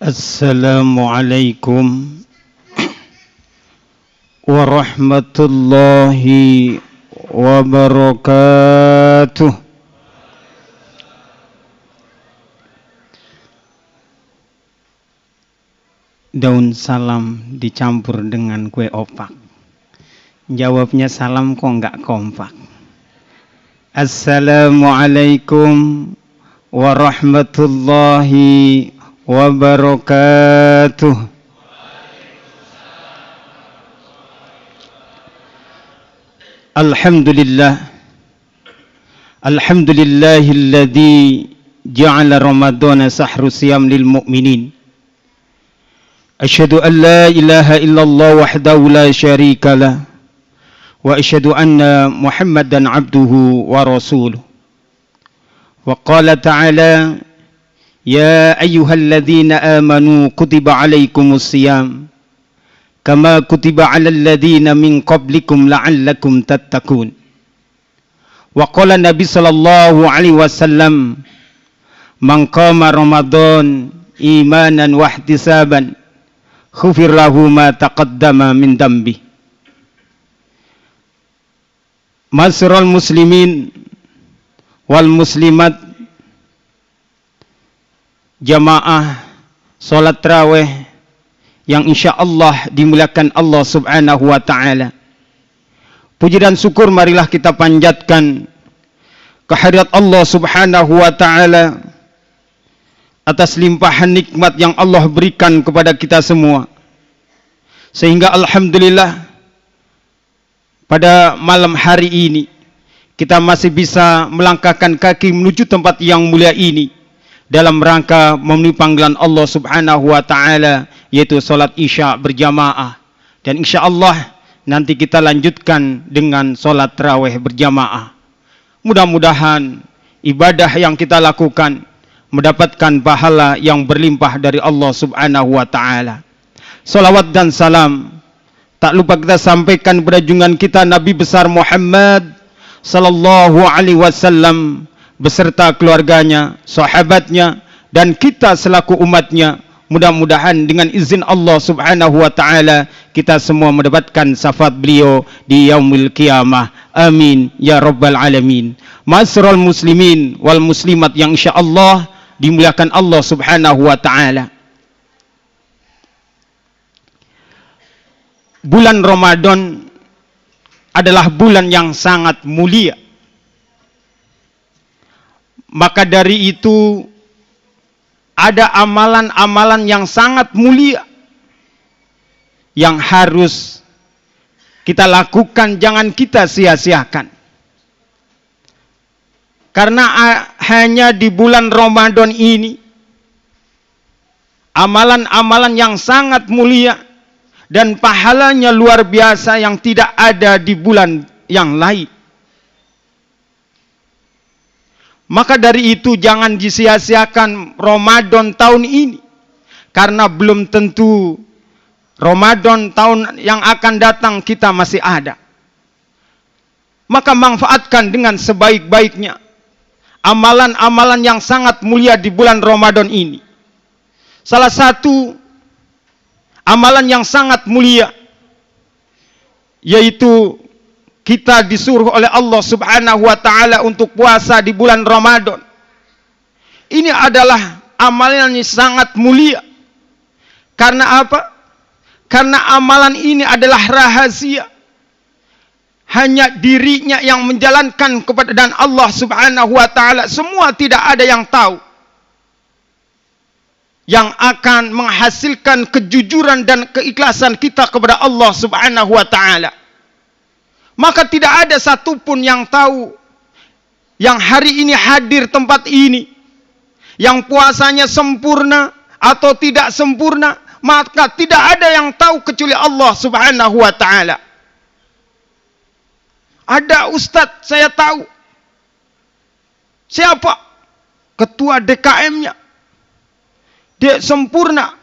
Assalamualaikum warahmatullahi wabarakatuh. Daun salam dicampur dengan kue opak. Jawabnya salam kok nggak kompak. Assalamualaikum warahmatullahi wabarakatuh. Alhamdulillahilladzi ja'ala ramadhana sahru siyam lil mu'minin. Asyhadu an la ilaha illallah wahdahu la syarika lah wa asyhadu anna Muhammadan abduhu wa rasuluh. Wa qala ta'ala ya ayyuhalladzina amanu kutiba alaikumus siyam kama kutiba alal ladzina min qablikum la'allakum tattaqun. Wa qala Nabi sallallahu alaihi wasallam man qama Ramadan imanan wa ihtisaban khufir lahu ma taqaddama min dambi. Masral muslimin wal muslimat, jamaah salat tarawih yang insyaallah dimuliakan Allah Subhanahu wa taala. Puji dan syukur marilah kita panjatkan kehadirat Allah Subhanahu wa taala atas limpahan nikmat yang Allah berikan kepada kita semua. Sehingga alhamdulillah pada malam hari ini kita masih bisa melangkahkan kaki menuju tempat yang mulia ini dalam rangka memenuhi panggilan Allah Subhanahu wa taala, yaitu salat Isya berjamaah. Dan insyaallah nanti kita lanjutkan dengan salat tarawih berjamaah. Mudah-mudahan ibadah yang kita lakukan mendapatkan pahala yang berlimpah dari Allah Subhanahu wa taala. Salawat dan salam tak lupa kita sampaikan kepada junjungan kita Nabi besar Muhammad sallallahu alaihi wasallam beserta keluarganya, sahabatnya, dan kita selaku umatnya. Mudah-mudahan dengan izin Allah Subhanahu wa taala kita semua mendapatkan syafaat beliau di yaumil qiyamah. Amin ya rabbal alamin. Masral muslimin wal muslimat yang insyaallah dimuliakan Allah Subhanahu wa taala. Bulan Ramadan adalah bulan yang sangat mulia. Maka dari itu ada amalan-amalan yang sangat mulia yang harus kita lakukan, jangan kita sia-siakan. Karena hanya di bulan Ramadan ini amalan-amalan yang sangat mulia dan pahalanya luar biasa yang tidak ada di bulan yang lain. Maka dari itu jangan disia-siakan Ramadan tahun ini, karena belum tentu Ramadan tahun yang akan datang kita masih ada. Maka manfaatkan dengan sebaik-baiknya amalan-amalan yang sangat mulia di bulan Ramadan ini. Salah satu amalan yang sangat mulia yaitu kita disuruh oleh Allah Subhanahu wa taala untuk puasa di bulan Ramadan. Ini adalah amalan yang sangat mulia. Karena apa? Karena amalan ini adalah rahasia. Hanya dirinya yang menjalankan kepada dan Allah Subhanahu wa taala. Semua tidak ada yang tahu. Yang akan menghasilkan kejujuran dan keikhlasan kita kepada Allah Subhanahu wa taala. Maka tidak ada satupun yang tahu yang hari ini hadir tempat ini, yang puasanya sempurna atau tidak sempurna, maka tidak ada yang tahu kecuali Allah Subhanahu wa taala. Ada ustadz saya tahu. Siapa? Ketua DKM-nya. Dia sempurna.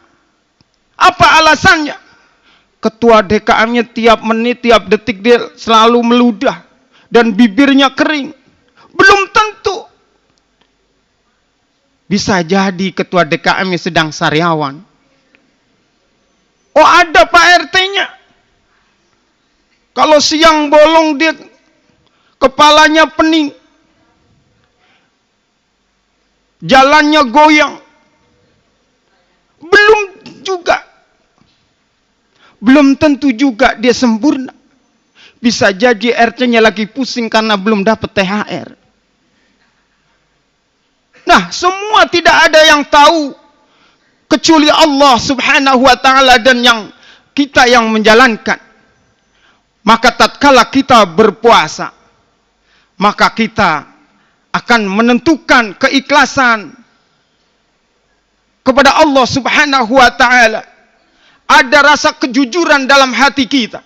Apa alasannya? Ketua DKM-nya tiap menit, tiap detik dia selalu meludah. Dan bibirnya kering. Belum tentu. Bisa jadi ketua DKM-nya sedang sariawan. Oh ada Pak RT-nya. Kalau siang bolong dia kepalanya pening. Jalannya goyang. Belum juga. Belum tentu juga dia sempurna. Bisa jadi RT-nya lagi pusing karena belum dapat THR. Nah, semua tidak ada yang tahu kecuali Allah Subhanahu wa taala dan kita yang menjalankan. Maka tatkala kita berpuasa, maka kita akan menentukan keikhlasan kepada Allah Subhanahu wa taala. Ada rasa kejujuran dalam hati kita.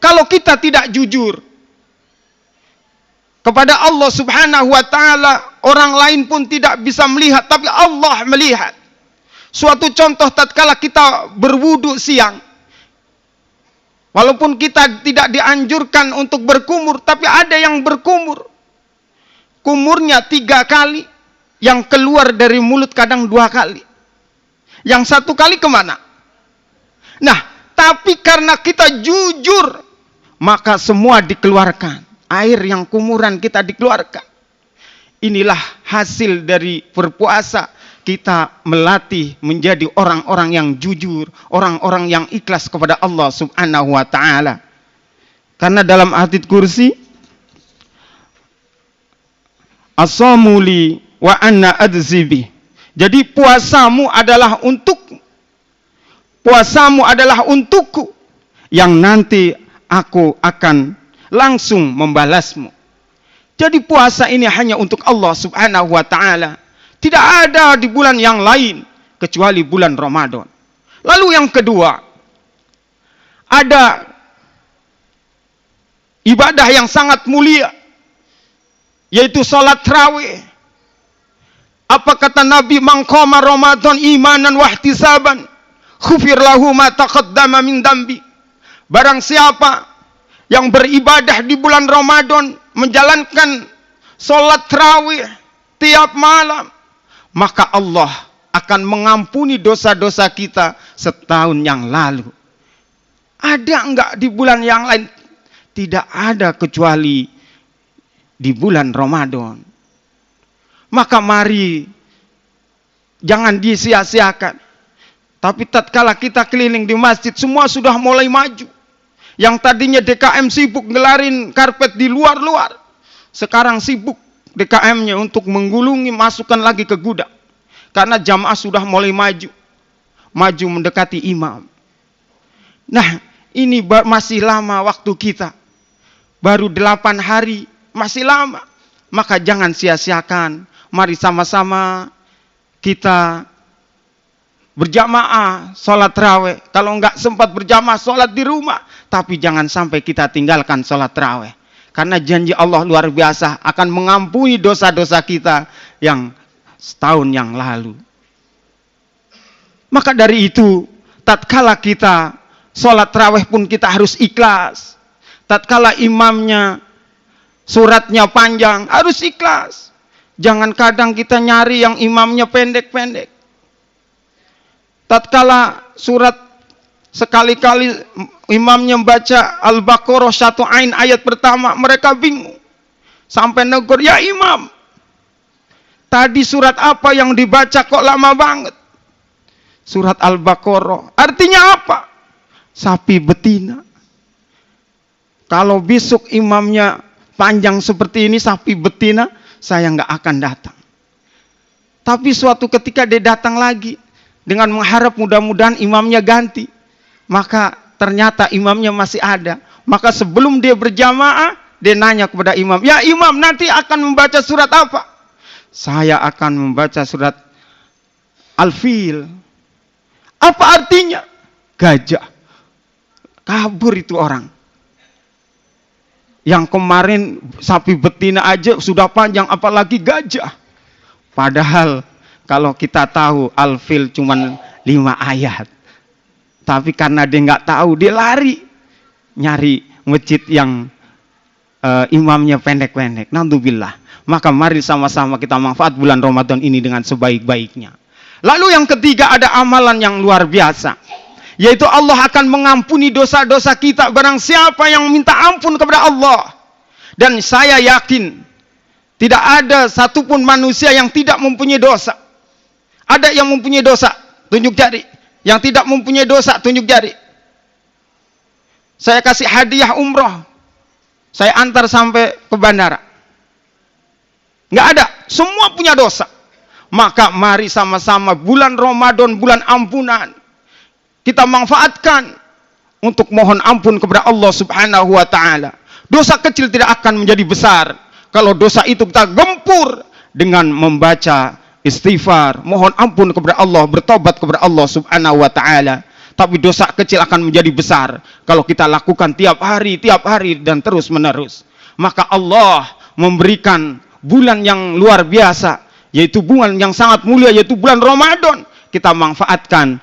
Kalau kita tidak jujur kepada Allah Subhanahu wa taala, orang lain pun tidak bisa melihat, tapi Allah melihat. Suatu contoh tatkala kita berwudu siang. Walaupun kita tidak dianjurkan untuk berkumur, tapi ada yang berkumur. Kumurnya 3 kali, yang keluar dari mulut kadang 2 kali. Yang 1 kali kemana? Nah, tapi karena kita jujur, maka semua dikeluarkan. Air yang kumuran kita dikeluarkan. Inilah hasil dari berpuasa. Kita melatih menjadi orang-orang yang jujur, orang-orang yang ikhlas kepada Allah Subhanahu wa taala. Karena dalam hadits kursi, as-samuli wa anna adzibih. Jadi puasamu adalah untukku yang nanti aku akan langsung membalasmu. Jadi puasa ini hanya untuk Allah Subhanahu wa taala. Tidak ada di bulan yang lain kecuali bulan Ramadan. Lalu yang kedua, ada ibadah yang sangat mulia, yaitu salat tarawih. Apa kata Nabi? Man qama Ramadan imanan wa ihtisaban, khufir lahu ma taqaddama min dambi. Barang siapa yang beribadah di bulan Ramadan, menjalankan salat tarawih tiap malam, maka Allah akan mengampuni dosa-dosa kita setahun yang lalu. Ada enggak di bulan yang lain? Tidak ada kecuali di bulan Ramadan. Maka mari jangan disia-siakan. Tapi tatkala kita keliling di masjid, semua sudah mulai maju. Yang tadinya DKM sibuk ngelarin karpet di luar-luar, sekarang sibuk DKM-nya untuk menggulungi, masukkan lagi ke gudang. Karena jamaah sudah mulai maju mendekati imam. Nah, ini masih lama waktu kita. Baru 8 hari, masih lama. Maka jangan sia-siakan. Mari sama-sama kita berjamaah sholat tarawih. Kalau enggak sempat berjamaah sholat di rumah, tapi jangan sampai kita tinggalkan sholat tarawih. Karena janji Allah luar biasa akan mengampuni dosa-dosa kita yang setahun yang lalu. Maka dari itu, tatkala kita sholat tarawih pun kita harus ikhlas. Tatkala imamnya suratnya panjang, harus ikhlas. Jangan kadang kita nyari yang imamnya pendek-pendek. Tatkala surat sekali-kali imamnya membaca Al-Baqarah 1 ain ayat pertama, mereka bingung. Sampai negur, ya imam, tadi surat apa yang dibaca kok lama banget? Surat Al-Baqarah. Artinya apa? Sapi betina. Kalau besok imamnya panjang seperti ini, sapi betina, saya nggak akan datang. Tapi suatu ketika dia datang lagi, dengan mengharap mudah-mudahan imamnya ganti. Maka ternyata imamnya masih ada. Maka sebelum dia berjamaah, dia nanya kepada imam, ya imam, nanti akan membaca surat apa? Saya akan membaca surat Al-Fil. Apa artinya? Gajah. Kabur itu orang. Yang kemarin sapi betina aja sudah panjang, apalagi gajah. Padahal kalau kita tahu Al-Fil cuma 5 ayat. Tapi karena dia nggak tahu, dia lari nyari masjid yang imamnya pendek-pendek. Naudzubillah. Maka mari sama-sama kita manfaat bulan Ramadan ini dengan sebaik-baiknya. Lalu yang ketiga, ada amalan yang luar biasa, yaitu Allah akan mengampuni dosa-dosa kita barang siapa yang minta ampun kepada Allah. Dan saya yakin tidak ada satupun manusia yang tidak mempunyai dosa. Ada yang mempunyai dosa, tunjuk jari. Yang tidak mempunyai dosa, tunjuk jari. Saya kasih hadiah umroh, saya antar sampai ke bandara. Nggak ada, semua punya dosa. Maka mari sama-sama bulan Ramadan, bulan ampunan, kita manfaatkan untuk mohon ampun kepada Allah Subhanahu wa Ta'ala. Dosa kecil tidak akan menjadi besar kalau dosa itu kita gempur dengan membaca istighfar, mohon ampun kepada Allah, bertobat kepada Allah Subhanahu wa Ta'ala. Tapi dosa kecil akan menjadi besar kalau kita lakukan tiap hari dan terus menerus. Maka Allah memberikan bulan yang luar biasa, yaitu bulan yang sangat mulia, yaitu bulan Ramadan. Kita manfaatkan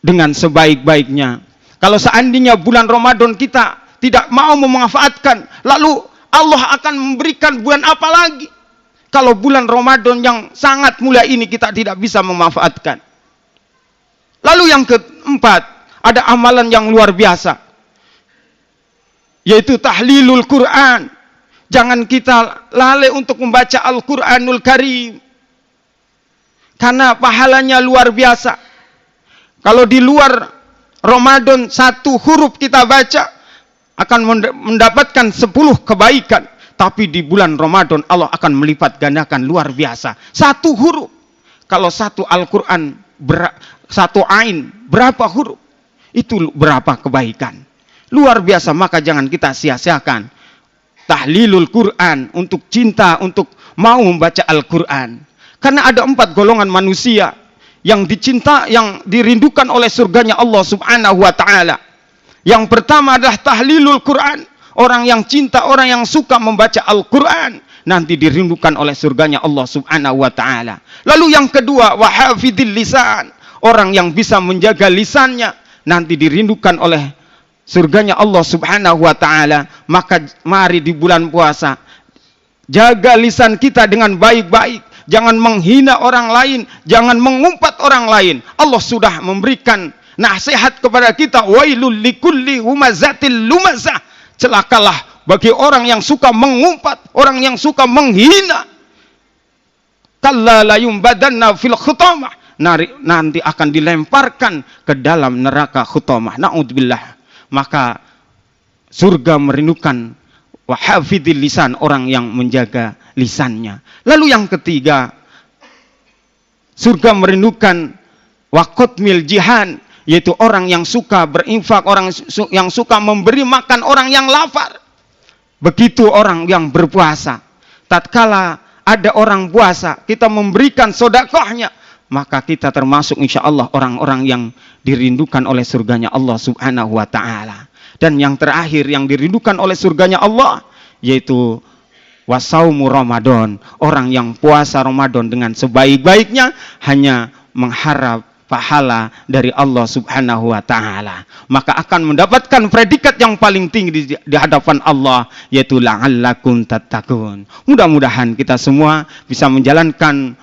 dengan sebaik-baiknya. Kalau seandainya bulan Ramadan kita tidak mau memanfaatkan, lalu Allah akan memberikan bulan apa lagi? Kalau bulan Ramadan yang sangat mulia ini kita tidak bisa memanfaatkan. Lalu yang keempat, ada amalan yang luar biasa, yaitu tahlilul Quran. Jangan kita lalai untuk membaca Al-Quranul Karim, karena pahalanya luar biasa. Kalau di luar Ramadan satu huruf kita baca akan mendapatkan 10 kebaikan, tapi di bulan Ramadan Allah akan melipat gandakan luar biasa. Satu huruf, kalau satu Al-Quran, satu ain, berapa huruf? Itu berapa kebaikan. Luar biasa, maka jangan kita sia-siakan tahlilul Quran, untuk cinta, untuk mau membaca Al-Quran. Karena ada 4 golongan manusia yang dicinta, yang dirindukan oleh surganya Allah Subhanahu wa Ta'ala. Yang pertama adalah tahlilul Quran. Orang yang cinta, orang yang suka membaca Al-Quran, nanti dirindukan oleh surganya Allah Subhanahu wa Ta'ala. Lalu yang kedua, wahafidil lisan. Orang yang bisa menjaga lisannya, nanti dirindukan oleh surganya Allah Subhanahu wa Ta'ala. Maka mari di bulan puasa, jaga lisan kita dengan baik-baik. Jangan menghina orang lain, jangan mengumpat orang lain. Allah sudah memberikan nasihat kepada kita, wailul likulli humazatil lumazah. Celakalah bagi orang yang suka mengumpat, orang yang suka menghina. Kalla la yumbadanna fil khutamah. Nanti akan dilemparkan ke dalam neraka khutamah. Na'udzubillah. Maka surga merindukan wahafidil lisan, orang yang menjaga lisannya. Lalu yang ketiga, surga merindukan waqatmil jihan, yaitu orang yang suka berinfak, orang yang suka memberi makan orang yang lapar. Begitu orang yang berpuasa, tatkala ada orang puasa, kita memberikan sedekahnya, maka kita termasuk insya Allah orang-orang yang dirindukan oleh surganya Allah Subhanahu wa Ta'ala. Dan yang terakhir yang dirindukan oleh surganya Allah, yaitu wasaumu Ramadan. Orang yang puasa Ramadan dengan sebaik-baiknya hanya mengharap pahala dari Allah Subhanahu wa Ta'ala, maka akan mendapatkan predikat yang paling tinggi di hadapan Allah, yaitu la'allakum tattaqun. Mudah-mudahan kita semua bisa menjalankan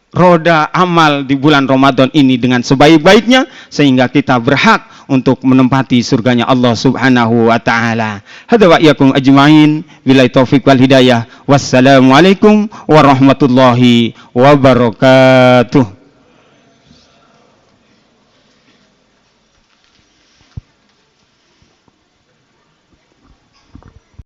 roda amal di bulan Ramadan ini dengan sebaik-baiknya, sehingga kita berhak untuk menempati surganya Allah Subhanahu wa Ta'ala. Hadza wa iyyakum ajmain, billahi taufiq wal hidayah. Wassalamualaikum warahmatullahi wabarakatuh.